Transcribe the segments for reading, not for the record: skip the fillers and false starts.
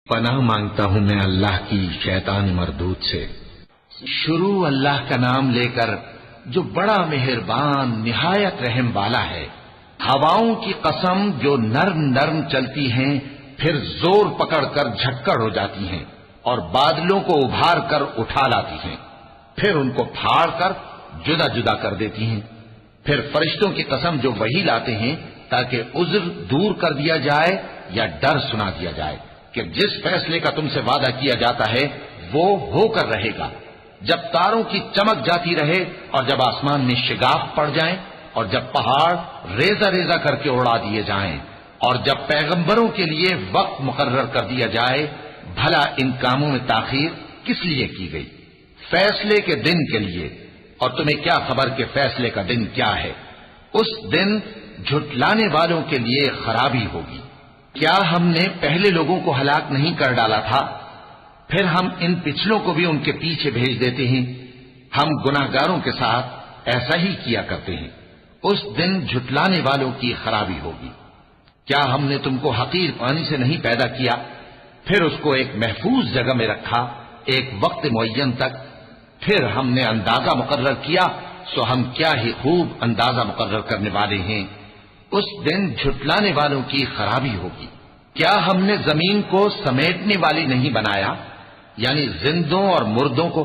پناہ مانگتا ہوں میں اللہ کی شیطان مردود سے۔ شروع اللہ کا نام لے کر جو بڑا مہربان نہایت رحم والا ہے۔ ہواؤں کی قسم جو نرم نرم چلتی ہیں پھر زور پکڑ کر جھکڑ ہو جاتی ہیں اور بادلوں کو ابھار کر اٹھا لاتی ہیں، پھر ان کو پھاڑ کر جدا جدا کر دیتی ہیں۔ پھر فرشتوں کی قسم جو وحی لاتے ہیں تاکہ عذر دور کر دیا جائے یا ڈر سنا دیا جائے کہ جس فیصلے کا تم سے وعدہ کیا جاتا ہے وہ ہو کر رہے گا، جب تاروں کی چمک جاتی رہے اور جب آسمان میں شگاف پڑ جائیں اور جب پہاڑ ریزہ ریزہ کر کے اڑا دیے جائیں اور جب پیغمبروں کے لیے وقت مقرر کر دیا جائے، بھلا ان کاموں میں تاخیر کس لیے کی گئی؟ فیصلے کے دن کے لیے، اور تمہیں کیا خبر کہ فیصلے کا دن کیا ہے؟ اس دن جھٹلانے والوں کے لیے خرابی ہوگی۔ کیا ہم نے پہلے لوگوں کو ہلاک نہیں کر ڈالا تھا؟ پھر ہم ان پچھلوں کو بھی ان کے پیچھے بھیج دیتے ہیں۔ ہم گناہگاروں کے ساتھ ایسا ہی کیا کرتے ہیں۔ اس دن جھٹلانے والوں کی خرابی ہوگی۔ کیا ہم نے تم کو حقیر پانی سے نہیں پیدا کیا، پھر اس کو ایک محفوظ جگہ میں رکھا ایک وقت معین تک، پھر ہم نے اندازہ مقرر کیا، سو ہم کیا ہی خوب اندازہ مقرر کرنے والے ہیں۔ اس دن جھٹلانے والوں کی خرابی ہوگی۔ کیا ہم نے زمین کو سمیٹنے والی نہیں بنایا، یعنی زندوں اور مردوں کو،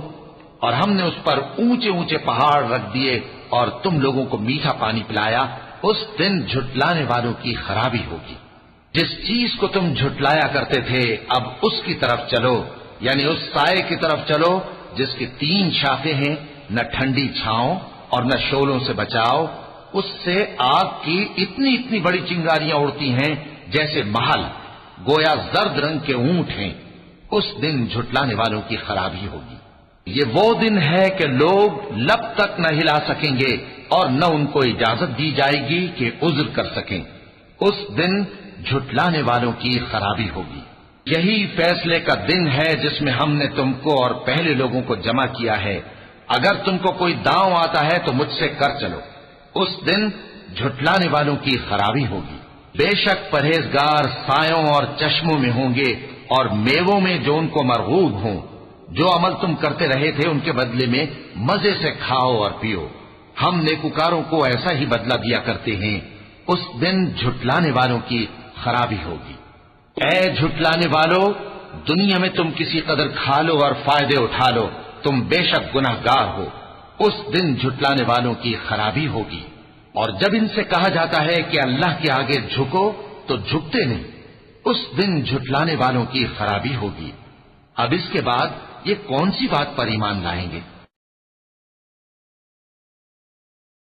اور ہم نے اس پر اونچے اونچے پہاڑ رکھ دیے اور تم لوگوں کو میٹھا پانی پلایا؟ اس دن جھٹلانے والوں کی خرابی ہوگی۔ جس چیز کو تم جھٹلایا کرتے تھے اب اس کی طرف چلو، یعنی اس سائے کی طرف چلو جس کی 3 شاخیں ہیں، نہ ٹھنڈی چھاؤں اور نہ شعلوں سے بچاؤ۔ اس سے آگ کی اتنی اتنی بڑی چنگاریاں اڑتی ہیں جیسے محل، گویا زرد رنگ کے اونٹ ہیں۔ اس دن جھٹلانے والوں کی خرابی ہوگی۔ یہ وہ دن ہے کہ لوگ لب تک نہ ہلا سکیں گے اور نہ ان کو اجازت دی جائے گی کہ عذر کر سکیں۔ اس دن جھٹلانے والوں کی خرابی ہوگی۔ یہی فیصلے کا دن ہے جس میں ہم نے تم کو اور پہلے لوگوں کو جمع کیا ہے۔ اگر تم کو کوئی داؤں آتا ہے تو مجھ سے کر چلو۔ اس دن جھٹلانے والوں کی خرابی ہوگی۔ بے شک پرہیزگار سایوں اور چشموں میں ہوں گے اور میووں میں جو ان کو مرغوب ہوں۔ جو عمل تم کرتے رہے تھے ان کے بدلے میں مزے سے کھاؤ اور پیو۔ ہم نیکوکاروں کو ایسا ہی بدلہ دیا کرتے ہیں۔ اس دن جھٹلانے والوں کی خرابی ہوگی۔ اے جھٹلانے والو، دنیا میں تم کسی قدر کھا لو اور فائدے اٹھا لو، تم بے شک گناہگار ہو۔ اس دن جھٹلانے والوں کی خرابی ہوگی۔ اور جب ان سے کہا جاتا ہے کہ اللہ کے آگے جھکو تو جھکتے نہیں۔ اس دن جھٹلانے والوں کی خرابی ہوگی۔ اب اس کے بعد یہ کون سی بات پر ایمان لائیں گے؟